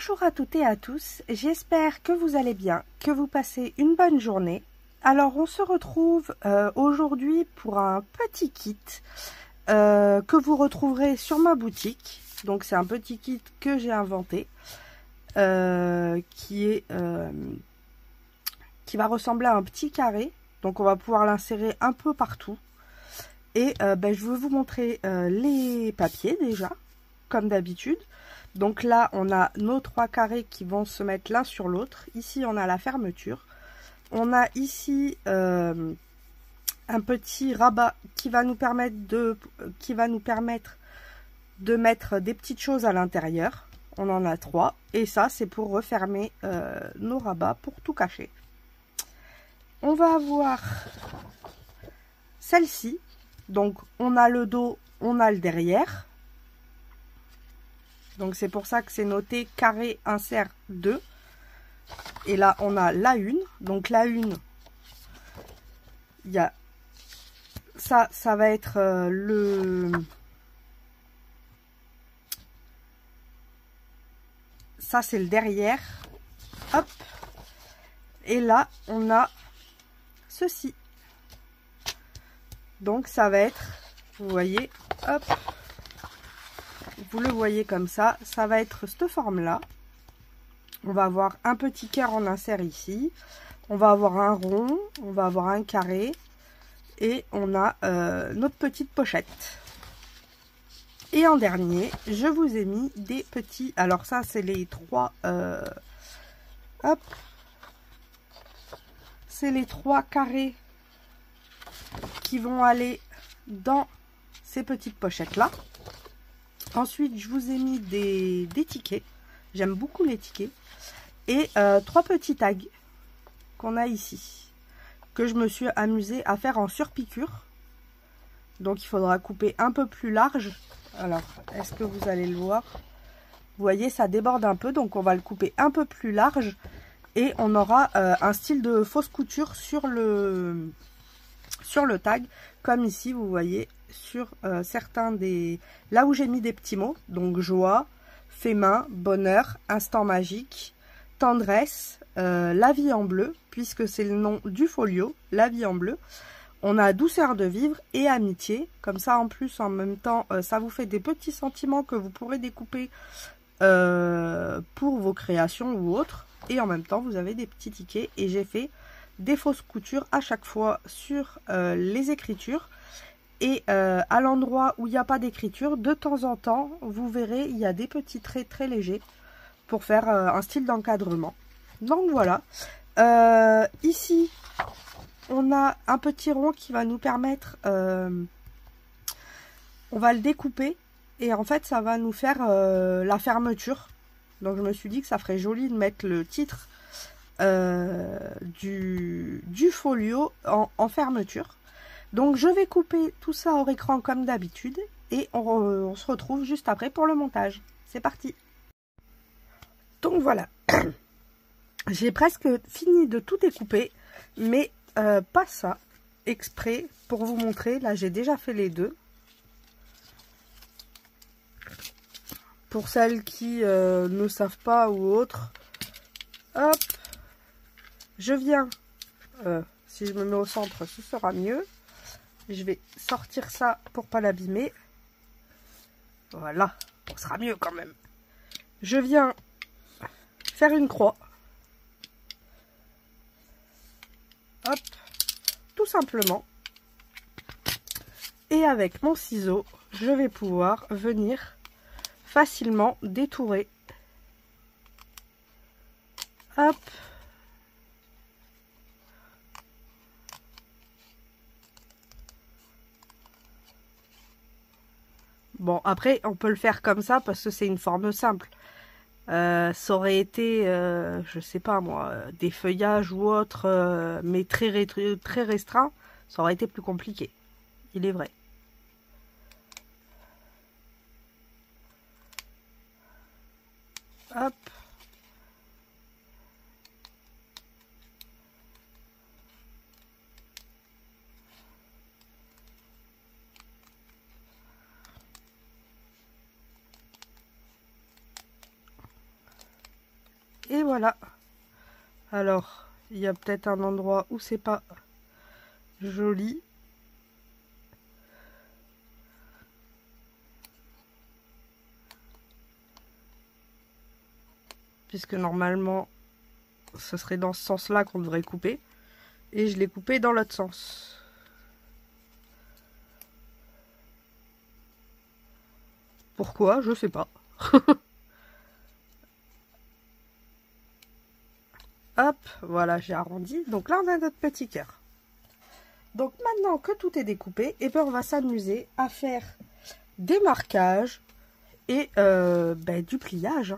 Bonjour à toutes et à tous, j'espère que vous allez bien, que vous passez une bonne journée. Alors on se retrouve aujourd'hui pour un petit kit que vous retrouverez sur ma boutique. Donc c'est un petit kit que j'ai inventé qui va ressembler à un petit carré. Donc on va pouvoir l'insérer un peu partout. Et je vais vous montrer les papiers déjà, comme d'habitude. Donc là, on a nos 3 carrés qui vont se mettre l'un sur l'autre. Ici, on a la fermeture. On a ici un petit rabat qui va nous permettre de mettre des petites choses à l'intérieur. On en a 3. Et ça, c'est pour refermer nos rabats pour tout cacher. On va avoir celle-ci. Donc, on a le dos, on a le derrière. Donc, c'est pour ça que c'est noté carré insert 2. Et là, on a la une. Donc, la une, il y a ça va être ça, c'est le derrière. Hop. Et là, on a ceci. Donc, ça va être, vous voyez, hop. Vous le voyez comme ça va être cette forme-là. On va avoir un petit cœur en insert ici. On va avoir un rond, on va avoir un carré. Et on a notre petite pochette. Et en dernier, je vous ai mis des petits... Alors ça, c'est les 3... hop. C'est les 3 carrés qui vont aller dans ces petites pochettes-là. Ensuite, je vous ai mis des tickets. J'aime beaucoup les tickets. Et 3 petits tags qu'on a ici. Que je me suis amusée à faire en surpiqûre. Donc, il faudra couper un peu plus large. Alors, est-ce que vous allez le voir? Vous voyez, ça déborde un peu. Donc, on va le couper un peu plus large. Et on aura un style de fausse couture sur le tag. Comme ici, vous voyez, sur certains des... Là où j'ai mis des petits mots. Donc, joie, fait main, bonheur, instant magique, tendresse, la vie en bleu, puisque c'est le nom du folio, la vie en bleu. On a douceur de vivre et amitié. Comme ça, en plus, en même temps, ça vous fait des petits sentiments que vous pourrez découper pour vos créations ou autres. Et en même temps, vous avez des petits tickets. Et j'ai fait des fausses coutures à chaque fois sur les écritures. Et à l'endroit où il n'y a pas d'écriture, de temps en temps, vous verrez, il y a des petits traits très légers pour faire un style d'encadrement. Donc voilà. Ici, on a un petit rond qui va nous permettre... on va le découper et en fait, ça va nous faire la fermeture. Donc je me suis dit que ça ferait joli de mettre le titre du folio en fermeture. Donc je vais couper tout ça hors écran comme d'habitude et on se retrouve juste après pour le montage. C'est parti. Donc voilà, j'ai presque fini de tout découper, mais pas ça, exprès pour vous montrer. Là j'ai déjà fait les deux. Pour celles qui ne savent pas ou autres, hop, je viens, si je me mets au centre ce sera mieux. Je vais sortir ça pour pas l'abîmer. Voilà, on sera mieux quand même. Je viens faire une croix. Hop, tout simplement. Et avec mon ciseau, je vais pouvoir venir facilement détourer. Hop. Bon, après, on peut le faire comme ça parce que c'est une forme simple. Ça aurait été, je sais pas moi, des feuillages ou autre, mais très restreint, ça aurait été plus compliqué. Il est vrai. Hop. voilà. Alors, il y a peut-être un endroit où c'est pas joli. Puisque normalement, ce serait dans ce sens-là qu'on devrait couper. Et je l'ai coupé dans l'autre sens. Pourquoi? Je sais pas. Hop, voilà, j'ai arrondi. Donc là, on a notre petit cœur. Donc maintenant que tout est découpé, et ben on va s'amuser à faire des marquages et du pliage.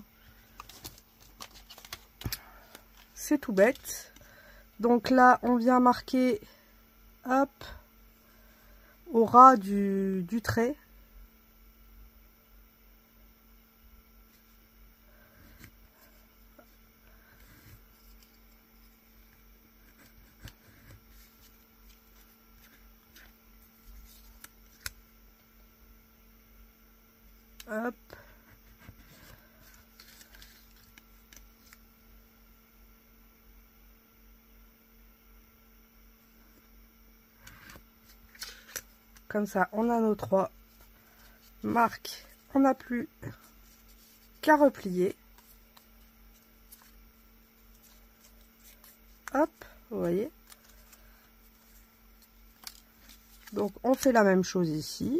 C'est tout bête. Donc là, on vient marquer, hop, au ras du trait. Hop. Comme ça, on a nos 3 marques. On n'a plus qu'à replier. Hop, vous voyez. Donc, on fait la même chose ici.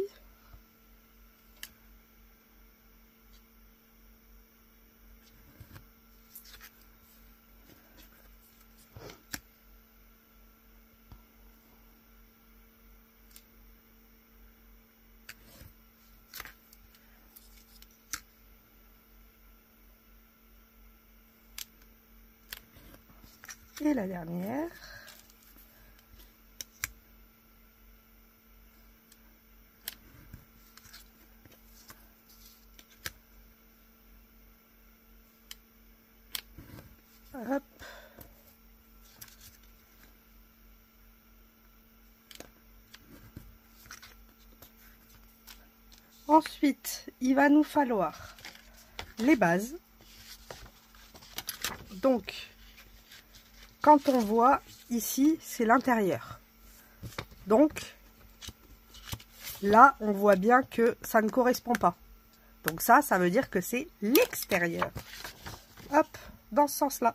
Et la dernière. Hop. Ensuite, il va nous falloir les bases. Donc, quand on voit ici, c'est l'intérieur. Donc, là, on voit bien que ça ne correspond pas. Donc ça veut dire que c'est l'extérieur. Hop, dans ce sens-là.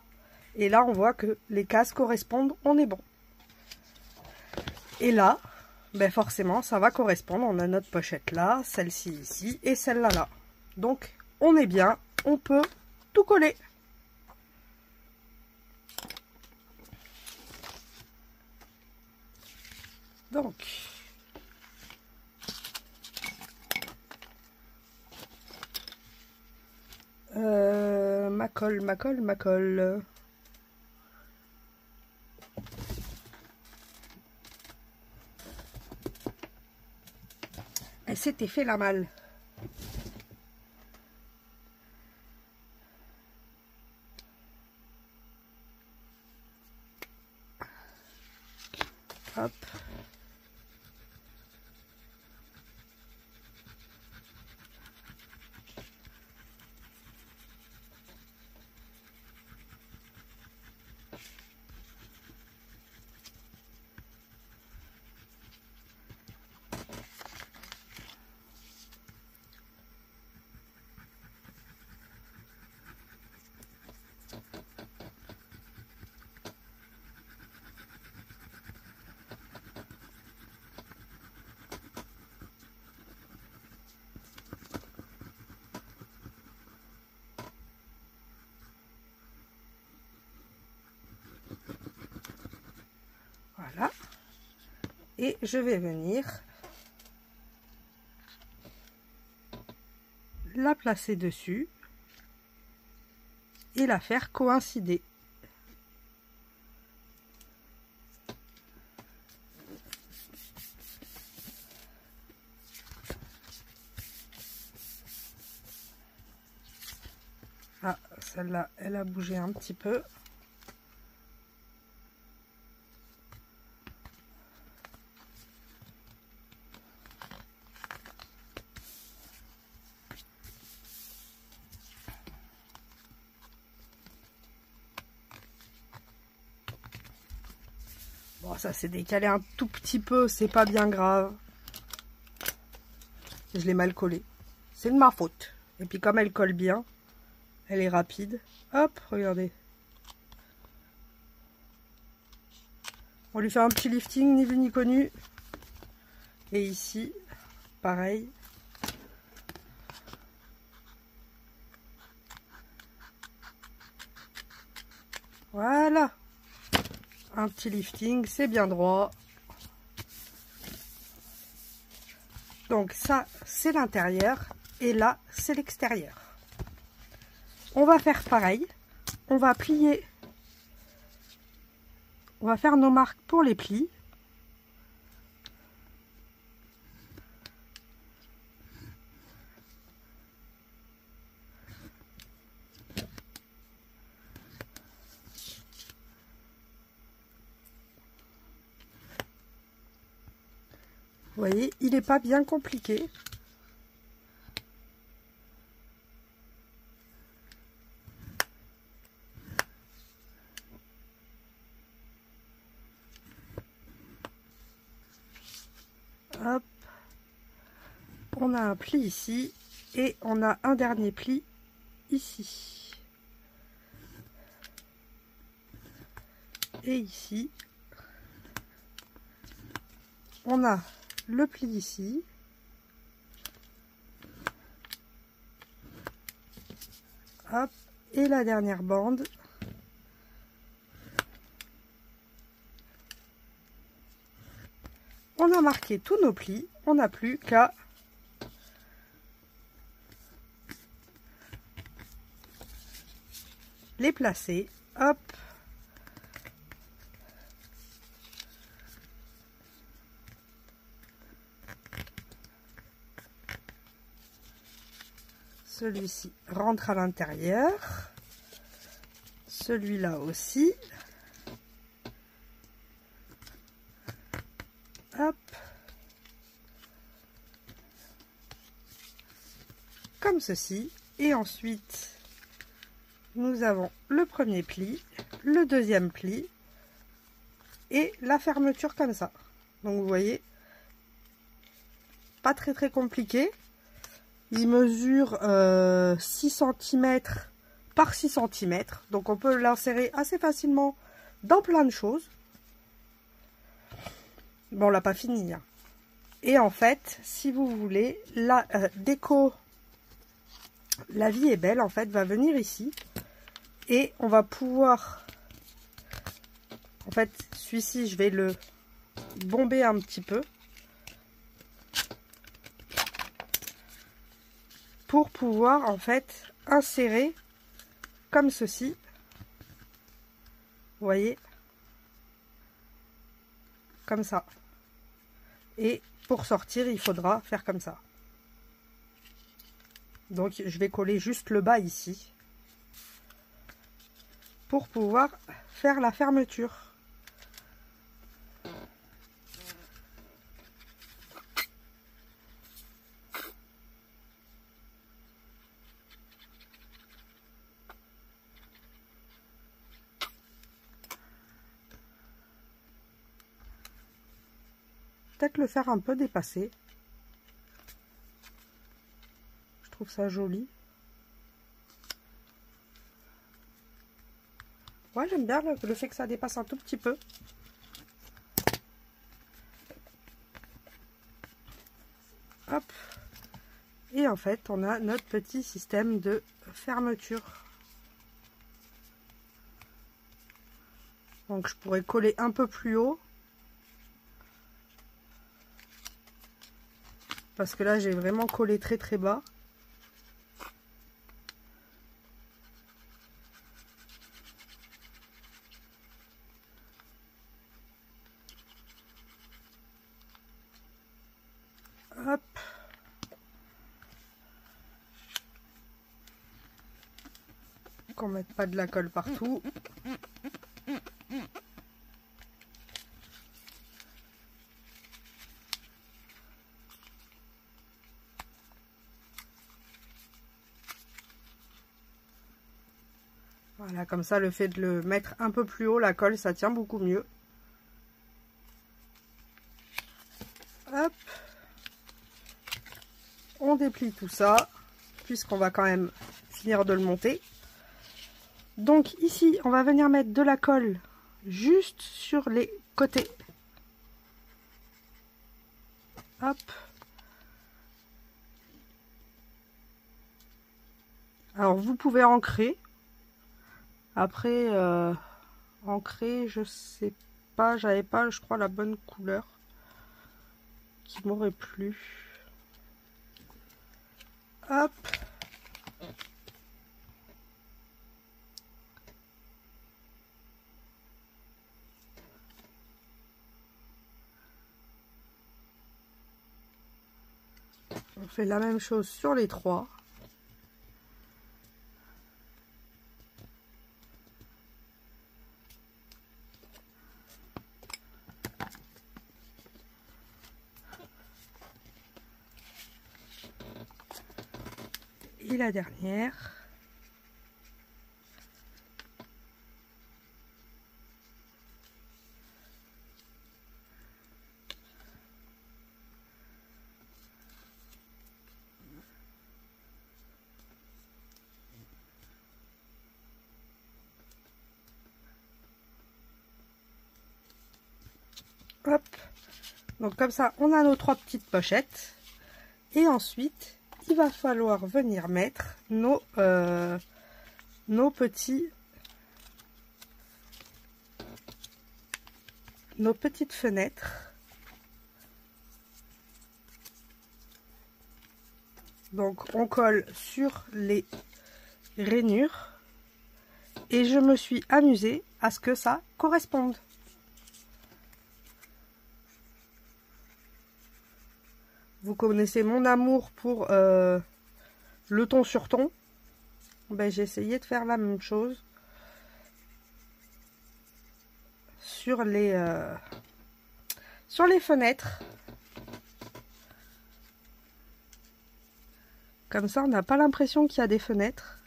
Et là, on voit que les cases correspondent, on est bon. Et là, ben forcément, ça va correspondre. On a notre pochette là, celle-ci ici et celle-là là. Donc, on est bien, on peut tout coller. Donc, ma colle. Elle s'était fait la malle. Hop. Voilà. Et je vais venir la placer dessus et la faire coïncider. Ah, celle-là, elle a bougé un petit peu. Bon, ça s'est décalé un tout petit peu, c'est pas bien grave. Je l'ai mal collé. C'est de ma faute. Et puis comme elle colle bien, elle est rapide. Hop, regardez. On lui fait un petit lifting, ni vu ni connu. Et ici, pareil. Voilà. Un petit lifting, c'est bien droit. Donc ça, c'est l'intérieur. Et là, c'est l'extérieur. On va faire pareil. On va plier. On va faire nos marques pour les plis. Vous voyez, il n'est pas bien compliqué. Hop. On a un pli ici et on a un dernier pli ici. Et ici, on a le pli ici. Hop, et la dernière bande. On a marqué tous nos plis, on n'a plus qu'à les placer. Hop. Celui-ci rentre à l'intérieur. Celui-là aussi. Hop. Comme ceci. Et ensuite, nous avons le premier pli, le deuxième pli et la fermeture comme ça. Donc vous voyez, pas très compliqué. Il mesure 6 cm par 6 cm. Donc on peut l'insérer assez facilement dans plein de choses. Bon, on l'a pas fini. Hein. Et en fait, si vous voulez, la déco, la vie est belle, en fait, va venir ici. Et on va pouvoir... En fait, celui-ci, je vais le bomber un petit peu. Pour pouvoir, en fait, insérer comme ceci. Vous voyez? Comme ça. Et pour sortir, il faudra faire comme ça. Donc, je vais coller juste le bas ici. Pour pouvoir faire la fermeture. Peut-être le faire un peu dépasser. Je trouve ça joli. Ouais, j'aime bien le fait que ça dépasse un tout petit peu. Hop. Et en fait, on a notre petit système de fermeture. Donc, je pourrais coller un peu plus haut. Parce que là, j'ai vraiment collé très bas. Hop. Qu'on mette pas de la colle partout. Voilà, comme ça, le fait de le mettre un peu plus haut, la colle, ça tient beaucoup mieux. Hop. On déplie tout ça, puisqu'on va quand même finir de le monter. Donc ici, on va venir mettre de la colle juste sur les côtés. Hop. Alors vous pouvez ancrer. Après, ancrer, je sais pas, j'avais pas, je crois, la bonne couleur qui m'aurait plu. Hop. On fait la même chose sur les trois. Et la dernière. Hop. Donc comme ça, on a nos trois petites pochettes. Et ensuite, il va falloir venir mettre nos petites fenêtres. Donc on colle sur les rainures. Et je me suis amusée à ce que ça corresponde. Vous connaissez mon amour pour le ton sur ton. Ben, j'ai essayé de faire la même chose sur les fenêtres. Comme ça, on n'a pas l'impression qu'il y a des fenêtres.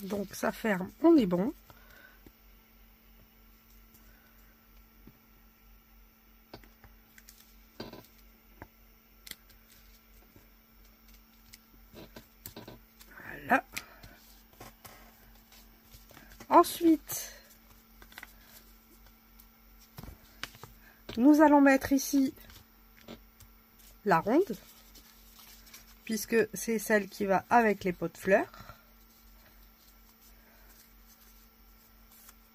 Donc ça ferme, on est bon. Voilà. Ensuite, nous allons mettre ici la ronde, puisque c'est celle qui va avec les pots de fleurs.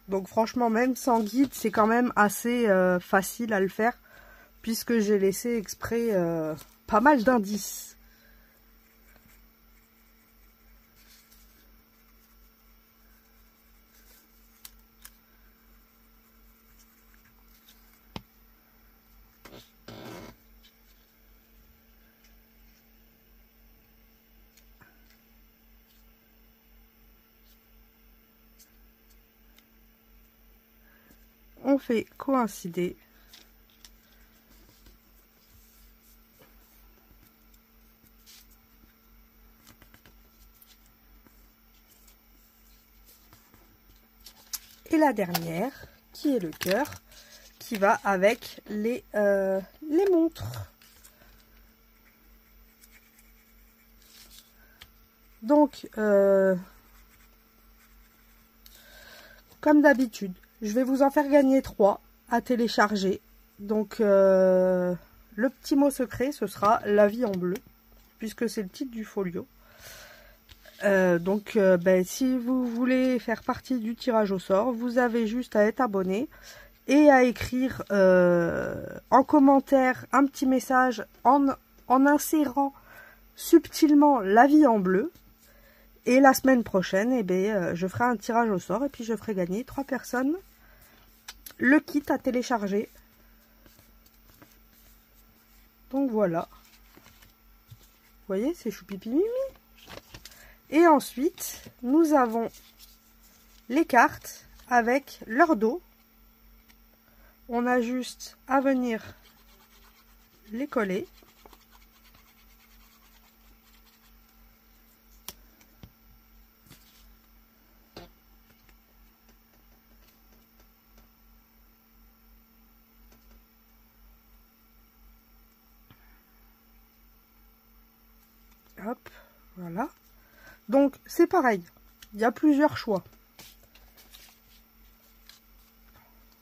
Donc franchement, même sans guide, c'est quand même assez facile à le faire, puisque j'ai laissé exprès pas mal d'indices. On fait coïncider. Et la dernière, qui est le cœur, qui va avec les montres. Donc, comme d'habitude, je vais vous en faire gagner 3 à télécharger. Donc, le petit mot secret, ce sera la vie en bleu, puisque c'est le titre du folio. Donc, si vous voulez faire partie du tirage au sort, vous avez juste à être abonné et à écrire en commentaire un petit message en insérant subtilement la vie en bleu. Et la semaine prochaine, je ferai un tirage au sort et puis je ferai gagner 3 personnes le kit à télécharger. Donc voilà. Vous voyez, c'est choupipi mimi. Et ensuite, nous avons les cartes avec leur dos. On a juste à venir les coller. Voilà. Donc, c'est pareil. Il y a plusieurs choix.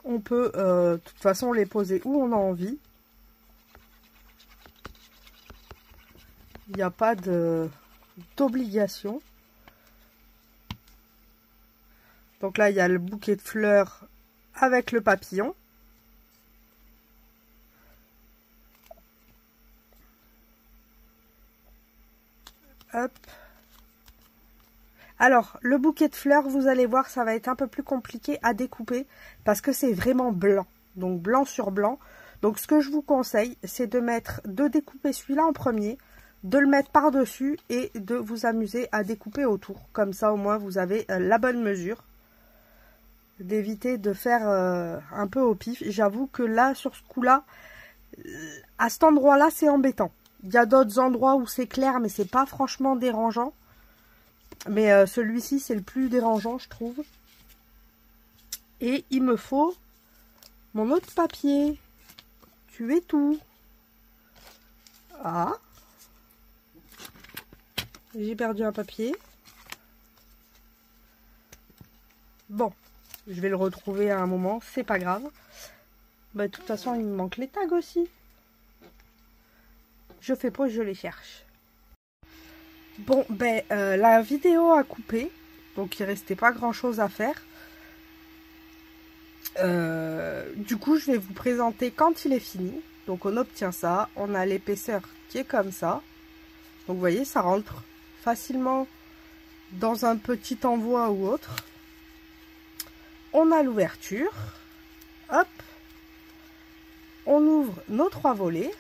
On peut, de toute façon, les poser où on a envie. Il n'y a pas d'obligation. Donc là, il y a le bouquet de fleurs avec le papillon. Hop. Alors, le bouquet de fleurs, vous allez voir, ça va être un peu plus compliqué à découper parce que c'est vraiment blanc. Donc, blanc sur blanc. Donc, ce que je vous conseille, c'est de découper celui-là en premier, de le mettre par-dessus et de vous amuser à découper autour. Comme ça, au moins, vous avez la bonne mesure. D'éviter de faire un peu au pif. J'avoue que là, sur ce coup-là, à cet endroit-là, c'est embêtant. Il y a d'autres endroits où c'est clair, mais c'est pas franchement dérangeant. Mais celui-ci, c'est le plus dérangeant, je trouve. Et il me faut mon autre papier. Tu es tout. Ah. J'ai perdu un papier. Bon. Je vais le retrouver à un moment. C'est pas grave. Bah, de toute façon, il me manque les tags aussi. Je fais pause, je les cherche. Bon, ben, la vidéo a coupé. Donc, il restait pas grand-chose à faire. Du coup, je vais vous présenter quand il est fini. Donc, on obtient ça. On a l'épaisseur qui est comme ça. Donc, vous voyez, ça rentre facilement dans un petit envoi ou autre. On a l'ouverture. Hop. On ouvre nos 3 volets.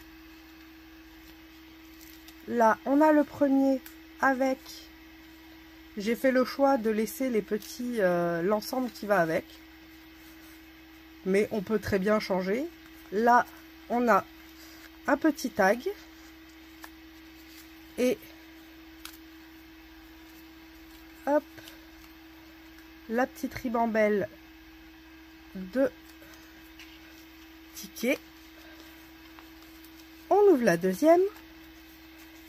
Là, on a le premier avec... J'ai fait le choix de laisser les petits... l'ensemble qui va avec. Mais on peut très bien changer. Là, on a un petit tag. Et... Hop. La petite ribambelle de tickets. On ouvre la deuxième.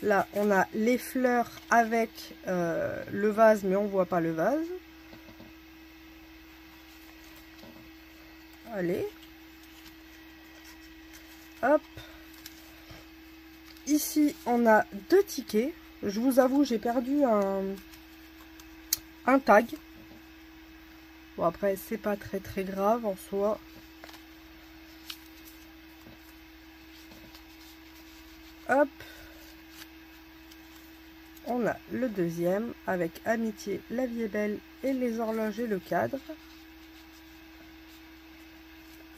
Là, on a les fleurs avec le vase, mais on voit pas le vase. Allez. Hop. Ici, on a 2 tickets. Je vous avoue, j'ai perdu un tag. Bon, après, c'est pas très grave en soi. Hop. On a le deuxième avec Amitié, la vie est belle et les horloges et le cadre.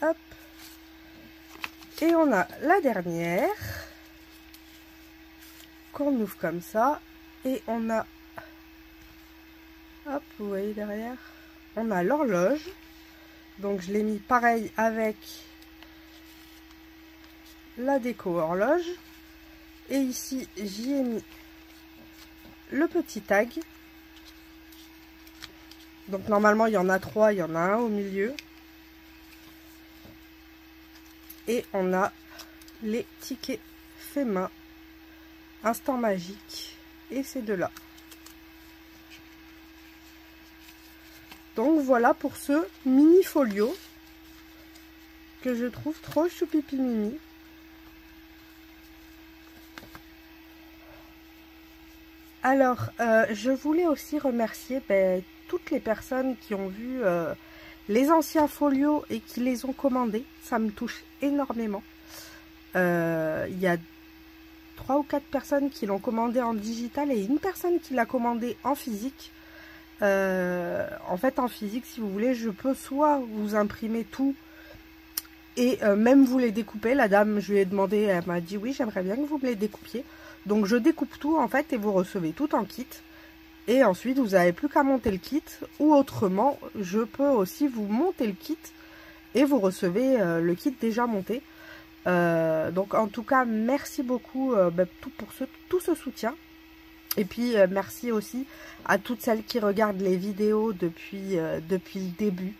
Hop. Et on a la dernière qu'on ouvre comme ça. Et on a... Hop, vous voyez derrière. On a l'horloge. Donc je l'ai mis pareil avec la déco horloge. Et ici, j'y ai mis le petit tag. Donc normalement, il y en a 3, il y en a un au milieu. Et on a les tickets faits main. Instant magique. Et ces deux-là. Donc voilà pour ce mini folio que je trouve trop choupipi mimi. Alors, je voulais aussi remercier toutes les personnes qui ont vu les anciens folios et qui les ont commandés. Ça me touche énormément. Il y a 3 ou 4 personnes qui l'ont commandé en digital et une personne qui l'a commandé en physique. En fait, en physique, si vous voulez, je peux soit vous imprimer tout et même vous les découper. La dame, je lui ai demandé, elle m'a dit oui, j'aimerais bien que vous me les découpiez. Donc je découpe tout en fait et vous recevez tout en kit. Et ensuite, vous n'avez plus qu'à monter le kit. Ou autrement, je peux aussi vous monter le kit et vous recevez le kit déjà monté. Donc en tout cas, merci beaucoup pour tout ce soutien. Et puis merci aussi à toutes celles qui regardent les vidéos depuis le début.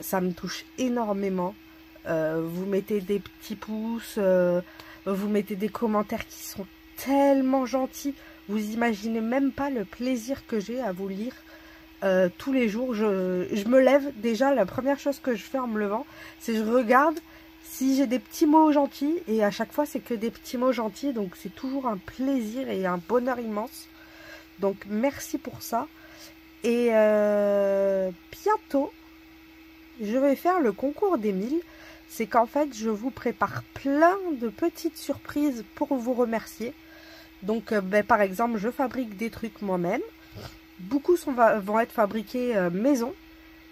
Ça me touche énormément. Vous mettez des petits pouces, vous mettez des commentaires qui sont tellement gentils. Vous imaginez même pas le plaisir que j'ai à vous lire tous les jours. Je me lève, déjà la première chose que je fais en me levant, c'est je regarde si j'ai des petits mots gentils, et à chaque fois c'est que des petits mots gentils, donc c'est toujours un plaisir et un bonheur immense. Donc merci pour ça. Et bientôt, je vais faire le concours des 1000. C'est qu'en fait, je vous prépare plein de petites surprises pour vous remercier. Donc, par exemple, je fabrique des trucs moi-même. Beaucoup vont être fabriqués maison.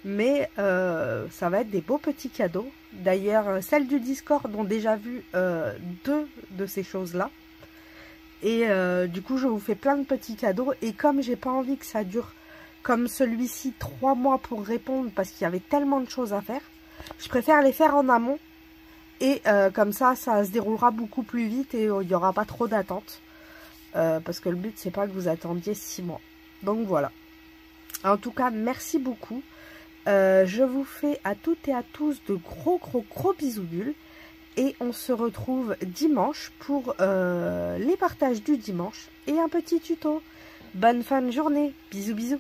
Mais ça va être des beaux petits cadeaux. D'ailleurs, celles du Discord ont déjà vu 2 de ces choses-là. Et du coup, je vous fais plein de petits cadeaux. Et comme j'ai pas envie que ça dure comme celui-ci 3 mois pour répondre, parce qu'il y avait tellement de choses à faire, je préfère les faire en amont. Et comme ça se déroulera beaucoup plus vite et il n'y aura pas trop d'attente. Parce que le but, c'est pas que vous attendiez 6 mois. Donc voilà. En tout cas, merci beaucoup. Je vous fais à toutes et à tous de gros bisous bulles. Et on se retrouve dimanche pour les partages du dimanche et un petit tuto. Bonne fin de journée. Bisous bisous.